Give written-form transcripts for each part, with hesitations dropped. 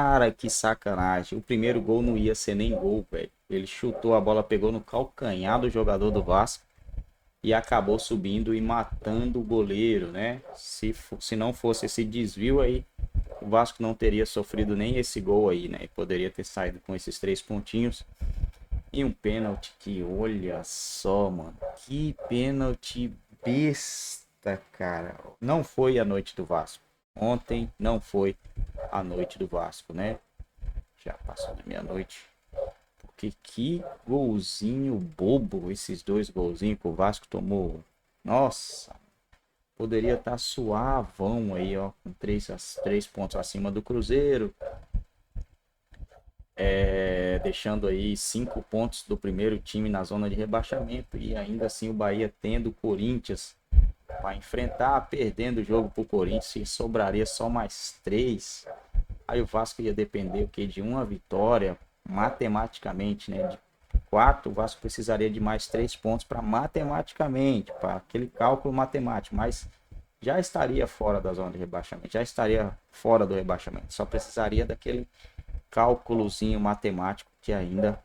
Cara, que sacanagem. O primeiro gol não ia ser nem gol, velho. Ele chutou, a bola pegou no calcanhar do jogador do Vasco e acabou subindo e matando o goleiro, né? Se não fosse esse desvio aí, o Vasco não teria sofrido nem esse gol aí, né? E poderia ter saído com esses 3 pontinhos. E um pênalti que, olha só, mano. Que pênalti besta, cara. Não foi a noite do Vasco. Ontem não foi a noite do Vasco, né? Já passou da meia-noite. Porque que golzinho bobo esses dois golzinhos que o Vasco tomou. Nossa, poderia estar suavão aí, ó, com 3 pontos acima do Cruzeiro, deixando aí 5 pontos do primeiro time na zona de rebaixamento e ainda assim o Bahia tendo o Corinthians para enfrentar, perdendo o jogo para o Corinthians e sobraria só mais 3. Aí o Vasco ia depender o que de uma vitória matematicamente, né? De 4, o Vasco precisaria de mais 3 pontos para matematicamente, para aquele cálculo matemático, mas já estaria fora da zona de rebaixamento, já estaria fora do rebaixamento. Só precisaria daquele cálculozinho matemático que ainda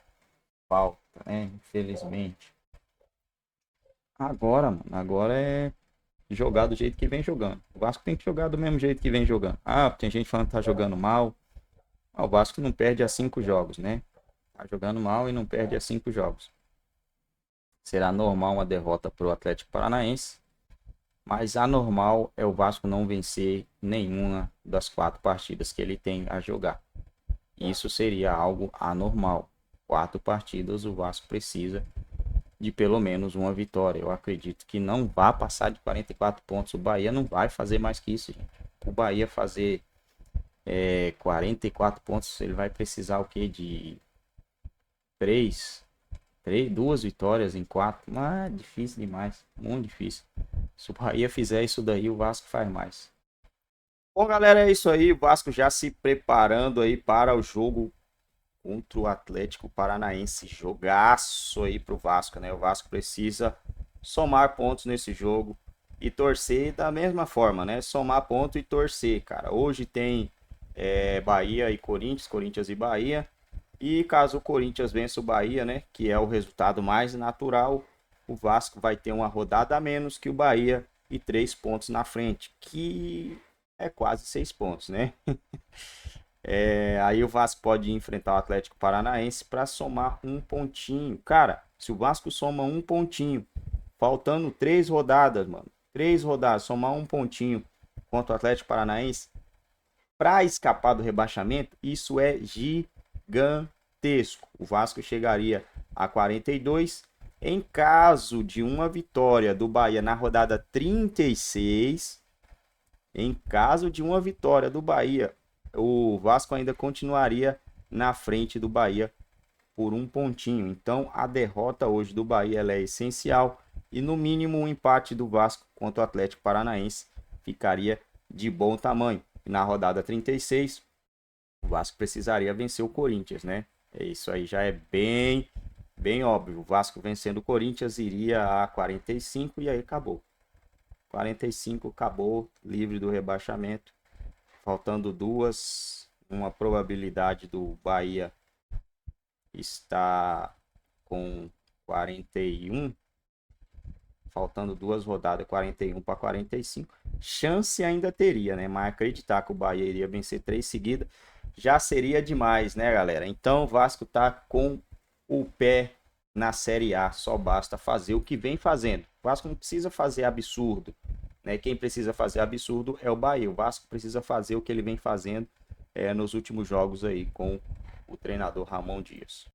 falta, né? Infelizmente. Agora, mano, agora é jogar do jeito que vem jogando. O Vasco tem que jogar do mesmo jeito que vem jogando. Ah, tem gente falando que tá jogando mal. Ah, o Vasco não perde a 5 jogos, né? Tá jogando mal e não perde a 5 jogos. Será normal uma derrota para o Atlético Paranaense, mas anormal é o Vasco não vencer nenhuma das 4 partidas que ele tem a jogar. Isso seria algo anormal. 4 partidas o Vasco precisa de pelo menos uma vitória. Eu acredito que não vai passar de 44 pontos. O Bahia não vai fazer mais que isso, gente. O Bahia fazer 44 pontos, ele vai precisar o quê? De 3, 2 vitórias em 4. Mas é difícil demais, muito difícil. Se o Bahia fizer isso daí, o Vasco faz mais. Bom, galera, é isso aí. O Vasco já se preparando aí para o jogo contra o Atlético Paranaense. Jogaço aí pro Vasco, né? O Vasco precisa somar pontos nesse jogo e torcer da mesma forma, né? Somar ponto e torcer, cara. Hoje tem Bahia e Corinthians, Corinthians e Bahia. E caso o Corinthians vença o Bahia, né, que é o resultado mais natural, o Vasco vai ter uma rodada a menos que o Bahia e 3 pontos na frente, que é quase 6 pontos, né? Aí o Vasco pode enfrentar o Atlético Paranaense para somar um pontinho. Cara, se o Vasco soma um pontinho, faltando 3 rodadas, mano, 3 rodadas, somar um pontinho contra o Atlético Paranaense, para escapar do rebaixamento, isso é gigantesco. O Vasco chegaria a 42. Em caso de uma vitória do Bahia na rodada 36, em caso de uma vitória do Bahia, o Vasco ainda continuaria na frente do Bahia por um pontinho. Então a derrota hoje do Bahia ela é essencial e no mínimo um empate do Vasco contra o Atlético Paranaense ficaria de bom tamanho. E na rodada 36, o Vasco precisaria vencer o Corinthians, né? Isso aí já é bem óbvio. O Vasco vencendo o Corinthians iria a 45 e aí acabou. 45 acabou, livre do rebaixamento. Faltando 2, uma probabilidade do Bahia estar com 41, faltando 2 rodadas, 41 para 45. Chance ainda teria, né? Mas acreditar que o Bahia iria vencer 3 seguidas já seria demais, né, galera? Então o Vasco tá com o pé na Série A, só basta fazer o que vem fazendo. O Vasco não precisa fazer absurdo, né? Quem precisa fazer absurdo é o Bahia. O Vasco precisa fazer o que ele vem fazendo nos últimos jogos aí com o treinador Ramon Dias.